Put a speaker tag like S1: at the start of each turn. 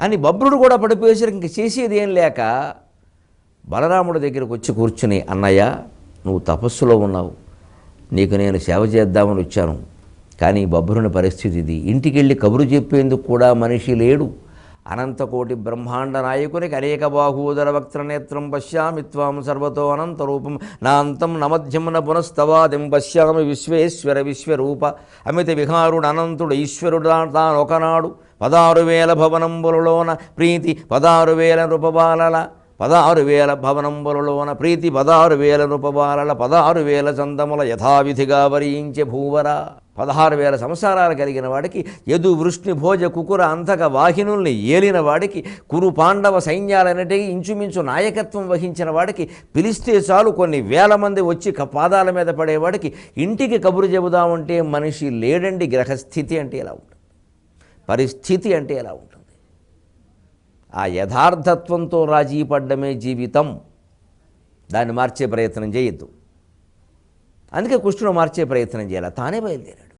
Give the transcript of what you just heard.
S1: అని బబ్రుడు కూడా పడిపోయేసరికి ఇంక చేసేది ఏం లేక బలరాముడి దగ్గరకు వచ్చి కూర్చుని, అన్నయ్య నువ్వు తపస్సులో ఉన్నావు, నీకు నేను సేవ చేద్దామని వచ్చాను, కానీ బబ్రుని పరిస్థితి ఇది, ఇంటికి వెళ్ళి కబురు చెప్పేందుకు కూడా మనిషి లేడు, అనంతకోటి బ్రహ్మాండ నాయకునికి అనేక బాహూదర వక్త్రనేత్రం పశ్యామి త్వాం సర్వతో అనంతరూపం నా అంతం నమధ్యం న పునస్తవాదిం పశ్యామి విశ్వేశ్వర విశ్వరూప అమిత విహారుడు అనంతుడు ఈశ్వరుడు తానొకనాడు 16,000 భవనంబులలోన ప్రీతి 16,000 నృపబాలల 16,000 భవనంబులలోన ప్రీతి 16,000 నృపబాలల 16,000 చందముల యథావిధిగా వరించే భూవర. 16,000 సంసారాలు కలిగిన వాడికి, యదు వృష్ణి భోజ కుకుర అంతక వాహినుల్ని ఏలిన వాడికి, కురు పాండవ సైన్యాలన్నిటికీ ఇంచుమించు నాయకత్వం వహించిన వాడికి, పిలిస్తే చాలు కొన్ని వేల మంది వచ్చి పాదాల మీద పడేవాడికి ఇంటికి కబురు చెబుదామంటే మనిషి లేడండి. గ్రహస్థితి అంటే ఎలా ఉంటుంది, పరిస్థితి అంటే ఎలా ఉంటుంది? ఆ యథార్థత్వంతో రాజీ పడ్డమే జీవితం. దాన్ని మార్చే ప్రయత్నం చేయొద్దు. అందుకే కృష్ణుడు మార్చే ప్రయత్నం చేయాలి, తానే బయలుదేరాడు.